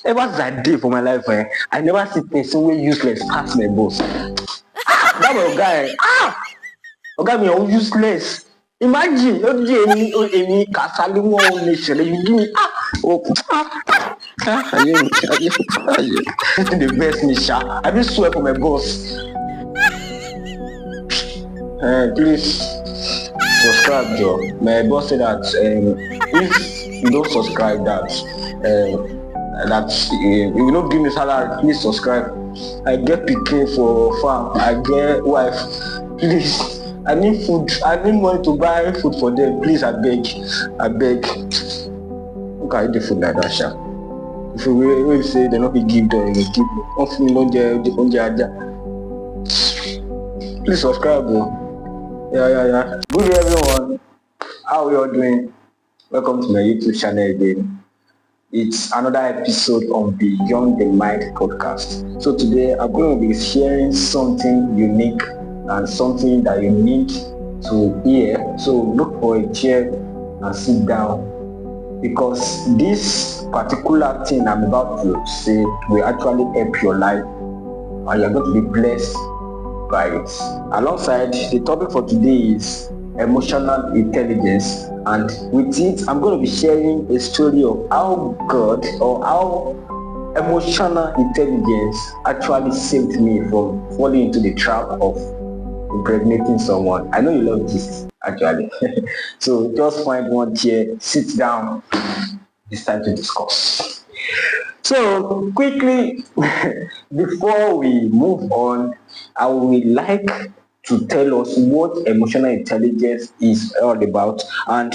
Ever since I did for my life, I never see person wey useless pass my boss. That my guy. Oga mi are useless. Imagine, èmi Kasali one nation, you give me the best me sha. I just swear for my boss. Please subscribe, Joe. My boss said that if you don't subscribe, that you will not give me salary. Please subscribe. I get pikin for farm. I get wife. Please, I need food. I need money to buy food for them. Please, I beg. Who can eat the food like that, sha? If you say they not be give them, you give me. One food don't aja. Please subscribe, bro. Yeah. Good day, everyone. How are you all doing? Welcome to my YouTube channel again. It's another episode on Beyond the Mind podcast. So today I'm going to be sharing something unique and something that you need to hear. So look for a chair and sit down, because this particular thing I'm about to say will actually help your life and you're going to be blessed by it. Alongside, the topic for today is emotional intelligence, and with it I'm going to be sharing a story of how God or how emotional intelligence actually saved me from falling into the trap of impregnating someone. I know you love this actually. So just find one chair, sit down, it's time to discuss. So quickly, before we move on, I would like to tell us what emotional intelligence is all about. And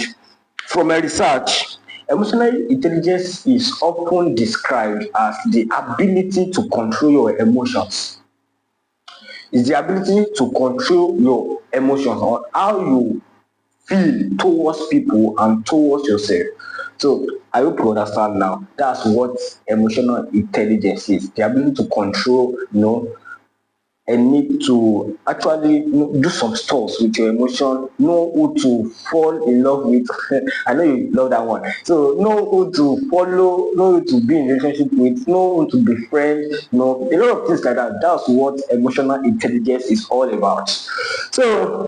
from my research, emotional intelligence is often described as the ability to control your emotions. It's the ability to control your emotions or how you feel towards people and towards yourself. So I hope you understand now. That's what emotional intelligence is. The ability to control, and need to actually do some stuff with your emotion, know who to fall in love with. I know you love that one. So know who to follow, know who to be in relationship with, know who to befriend, a lot of things like that. That's what emotional intelligence is all about. So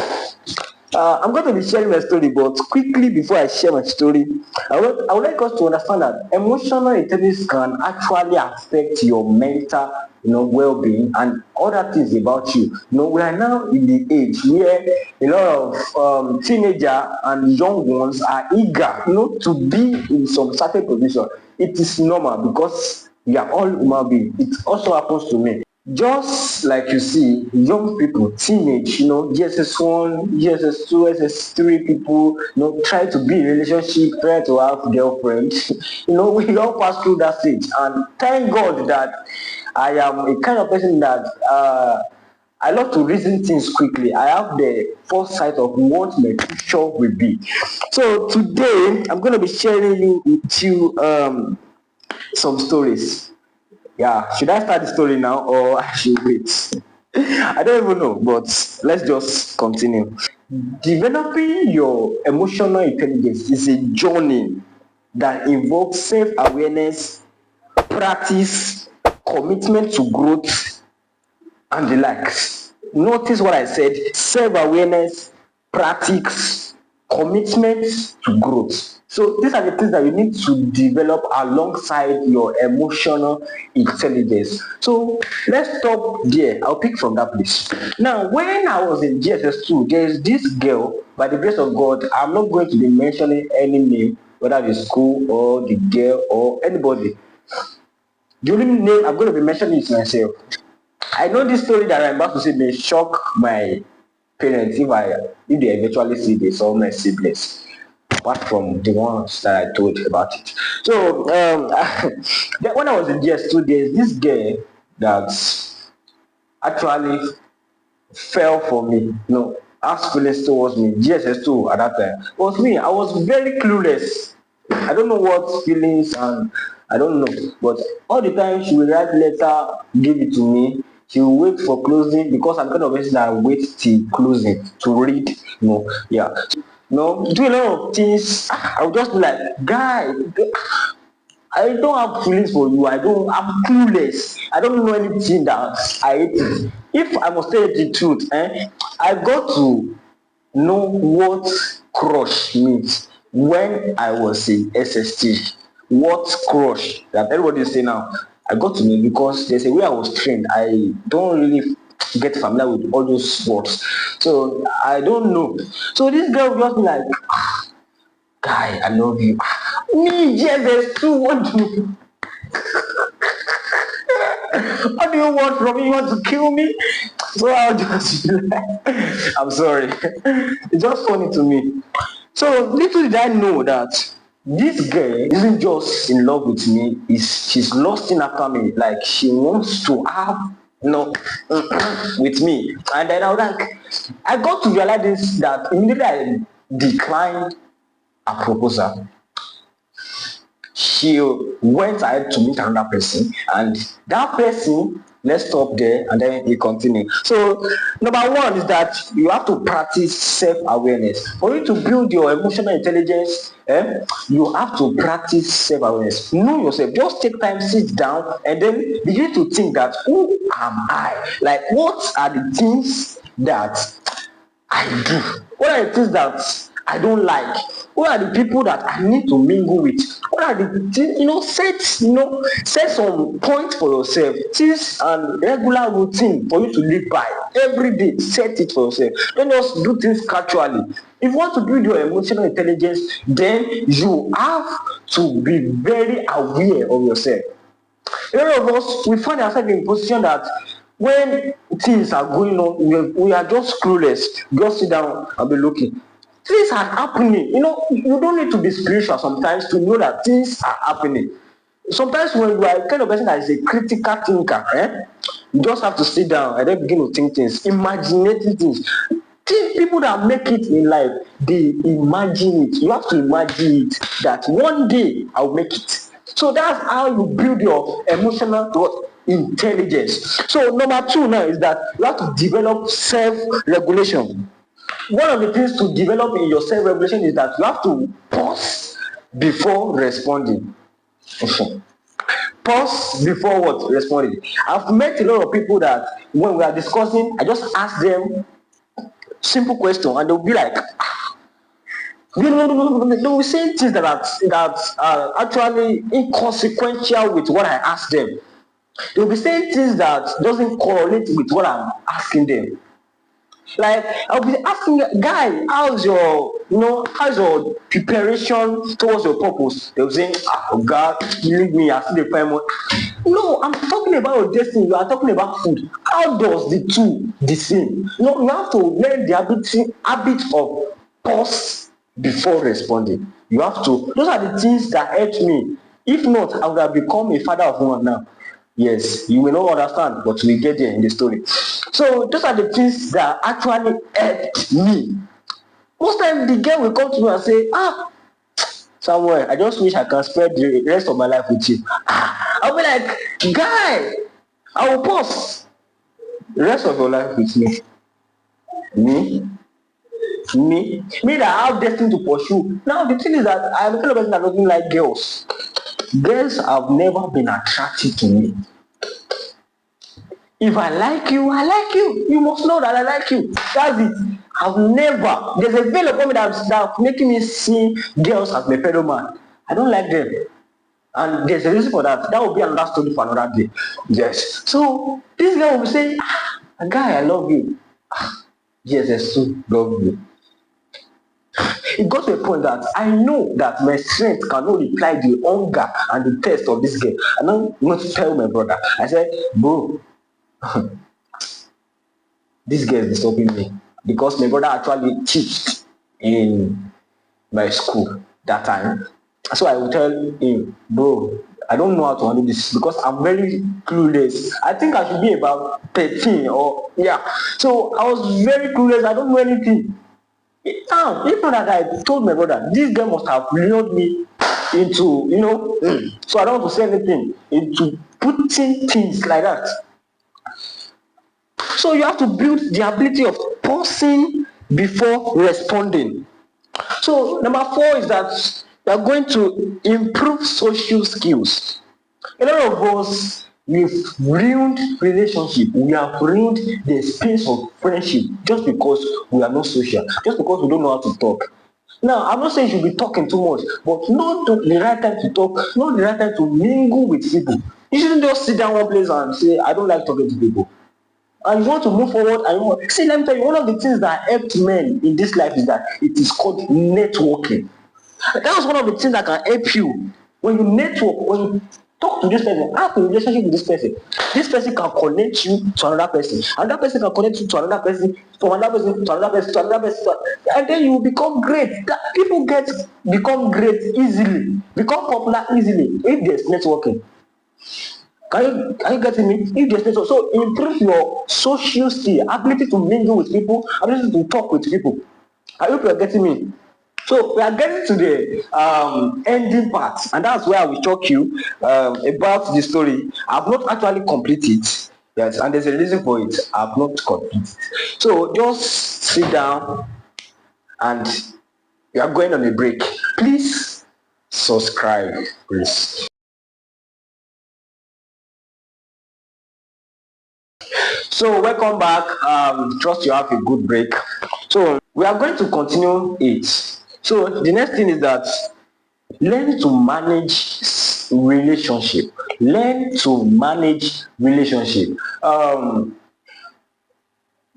I'm going to be sharing my story, but quickly before I share my story, I would like us to understand that emotional intelligence can actually affect your mental, well-being and other things about you. We are now in the age where a lot of teenagers and young ones are eager, to be in some certain position. It is normal because we are all human beings. It also happens to me. Just like you see young people, teenage, GSS1, GSS2, SS3 people, try to be in relationship, try to have girlfriend. We all pass through that stage, and thank God that I am a kind of person that I love to reason things quickly. I have the foresight of what my future will be. So today I'm going to be sharing with you some stories. Yeah, should I start the story now or I should wait? I don't even know, but let's just continue. Developing your emotional intelligence is a journey that involves self-awareness, practice, commitment to growth, and the likes. Notice what I said: self-awareness, practice, commitment to growth. So these are the things that you need to develop alongside your emotional intelligence. So let's stop there. I'll pick from that place. Now, when I was in GSS2, there is this girl, by the grace of God, I'm not going to be mentioning any name, whether the school or the girl or anybody. The only name I'm going to be mentioning is myself. I know this story that I'm about to say may shock my parents if they eventually see this, or my siblings, apart from the ones that I told about it. So when I was in GS2, there's this girl that actually fell for me, has feelings towards me. GSS2 at that time. It was me. I was very clueless. I don't know what feelings, and I don't know. But all the time she will write letter, give it to me. She will wait for closing, because I'm kind of person that wait till closing to read. Do a lot of things. I would just be like, guy, I don't have feelings for you. I'm clueless. I don't know anything that I hate. If I must tell you the truth, I got to know what crush means when I was in SST. What crush that everybody say now, I got to know because there's a way I was trained. I don't really get familiar with all those words. So I don't know. So this girl just be like, guy, I love you. Me, yes, too. What do you want from me? You want to kill me? So I'll just be like, I'm sorry. It's just funny to me. So little did I know that this girl isn't just in love with me, is she's lost in after me. Like she wants to have with me. And then I was like, I got to realize this that immediately I declined a proposal. She went ahead to meet another person, and that person, let's stop there and then we continue. So number one is that you have to practice self-awareness. For you to build your emotional intelligence, you have to practice self-awareness. Know yourself. Just take time, sit down, and then begin to think that, who am I? Like, what are the things that I do? What are the things that I don't like? What are the people that I need to mingle with? What are the things, set some points for yourself. Things and regular routine for you to live by. Every day, set it for yourself. Don't just do things casually. If you want to build your emotional intelligence, then you have to be very aware of yourself. A lot of us, we find ourselves in a position that when things are going on, we are just clueless. Just sit down and be looking. Things are happening. You don't need to be spiritual sometimes to know that things are happening. Sometimes when you are a kind of person that is a critical thinker, you just have to sit down and then begin to think things, imaginative things. People that make it in life, they imagine it. You have to imagine it that one day I'll make it. So that's how you build your emotional intelligence. So number two now is that you have to develop self-regulation. One of the things to develop in your self-regulation is that you have to pause before responding. Pause before what? Responding. I've met a lot of people that when we are discussing, I just ask them simple question and they'll be like, they will say things that are actually inconsequential with what I asked them. They'll be saying things that doesn't correlate with what I'm asking them. Like I'll be asking, guy, how's your preparation towards your purpose? They'll say, oh God, you leave me, I still the find more. No, I'm talking about your destiny. You are talking about food. How does the two the same? You have to learn the habit of pause before responding. You have to. Those are the things that help me. If not, I would have become a father of one now. Yes, you will not understand, but we get there in the story. So those are the things that actually helped me. Most times the girl will come to me and say, Samuel, I just wish I can spend the rest of my life with you. I'll be like, guy, I will pause. The rest of your life with me. Me that I have destiny to pursue. Now the thing is that I'm the kind of person that doesn't like girls. Girls have never been attracted to me. If I like you, I like you. You must know that I like you. That's it. There's a veil upon me that's making me see girls as my fellow man. I don't like them. And there's a reason for that. That will be another story for another day. Yes. So this girl will be saying, guy, I love you. Yes, too love you. It got to a point that I know that my strength cannot reply the hunger and the thirst of this girl. And I'm going to tell my brother. I said, bro, this girl is disturbing me. Because my brother actually taught in my school that time. So I will tell him, bro, I don't know how to handle this because I'm very clueless. I think I should be about 13 or yeah. So I was very clueless. I don't know anything. Now, if not that I told my brother, this girl must have lured me into, so I don't want to say anything, into putting things like that. So you have to build the ability of pausing before responding. So number 4 is that We are going to improve social skills. A lot of us, we've ruined relationship. We have ruined the space of friendship just because we are not social, just because we don't know how to talk. Now, I'm not saying you should be talking too much, but not the right time to talk, not the right time to mingle with people. You shouldn't just sit down one place and say, I don't like talking to people. And you want to move forward and you want, see, let me tell you, one of the things that helped men in this life is that it is called networking. That was one of the things that can help you when you network, when you talk to this person, have a relationship with this person. This person can connect you to another person. Another person can connect you to another person, from another person to another person to another person, and then you become great. That people become great easily, become popular easily if there's networking. Can you get me? If there's network, so improve your social skill, ability to mingle with people, ability to talk with people. I hope you are getting me. So we are getting to the ending part, and that's where I will talk you about the story. I've not actually completed it, yes, and there's a reason for it. I've not completed it. So just sit down, and we are going on a break. Please subscribe, please. So welcome back. Trust you have a good break. So we are going to continue it. So the next thing is that learn to manage relationship. Learn to manage relationship.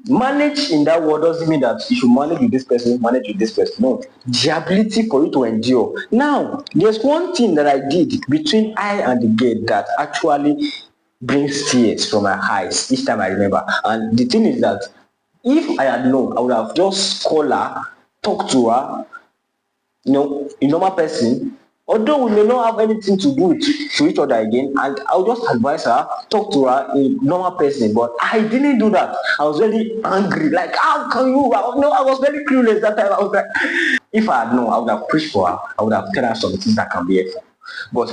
Manage in that word doesn't mean that you should manage with this person, manage with this person. No, the ability for you to endure. Now, there's one thing that I did between I and the girl that actually brings tears from my eyes each time I remember. And the thing is that if I had known, I would have just called her, talked to her, a normal person, although we may not have anything to do with to each other again, and I'll just advise her, talk to her, a normal person. But I didn't do that. I was very angry, like, how can you? I was very clueless that time. I was like, if I had known, I would have pushed for her. I would have told her some things that can be helpful. But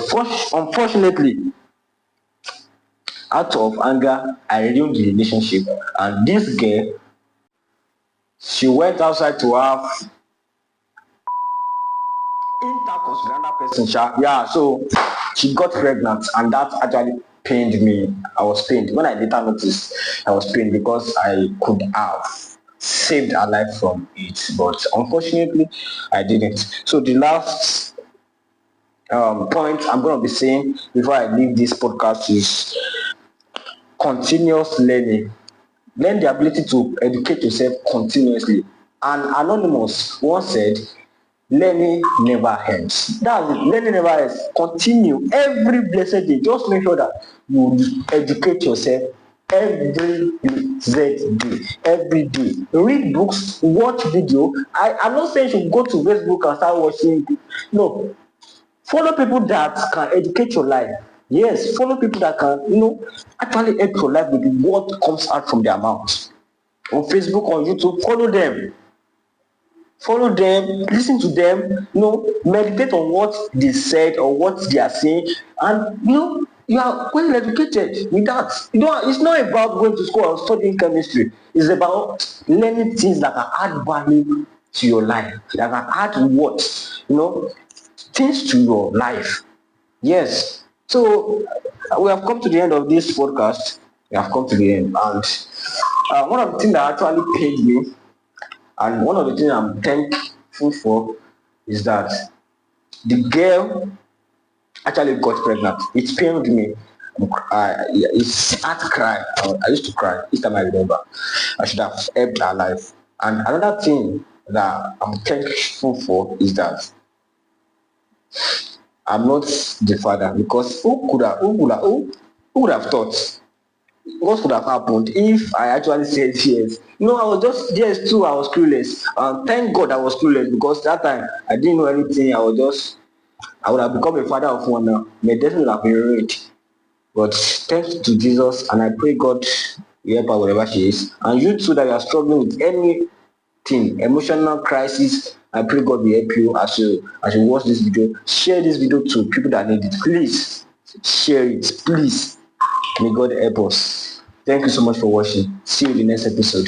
unfortunately, out of anger, I renewed the relationship, and this girl, she went outside to have intercourse with another person. Yeah, so she got pregnant, and that actually pained me. I was pained when I later noticed. I was pained because I could have saved her life from it, but unfortunately I didn't. So the last point I'm going to be saying before I leave this podcast is continuous learning. Learn the ability to educate yourself continuously. And Anonymous once said, learning never ends. That's it. Learning never ends. Continue every blessed day. Just make sure that you educate yourself every blessed day. Every day. Read books, watch video. I'm not saying you should go to Facebook and start watching. No. Follow people that can educate your life. Yes, follow people that can, actually help your life with what comes out from their mouth. On Facebook, on YouTube, follow them. Follow them, listen to them, meditate on what they said or what they are saying, and you are well educated with that. It's not about going to school or studying chemistry. It's about learning things that can add value to your life, that can add things to your life. Yes. So we have come to the end of this podcast. We have come to the end, and one of the things that actually pained me, and one of the things I'm thankful for, is that the girl actually got pregnant. It pained me. It's hard to cry. I used to cry each time I remember. I should have helped her life. And another thing that I'm thankful for is that I'm not the father, because who would have thought what could have happened if I actually said yes? I was just yes too. I was clueless. Thank God I was clueless, because that time I didn't know anything. I would have become a father of one now. My destiny would have been ruined. But thanks to Jesus, and I pray God will help her wherever she is. And you too that you are struggling with anything, emotional crisis, I pray God will help you as you watch this video. Share this video to people that need it. Please share it. Please. May God help us. Thank you so much for watching. See you in the next episode.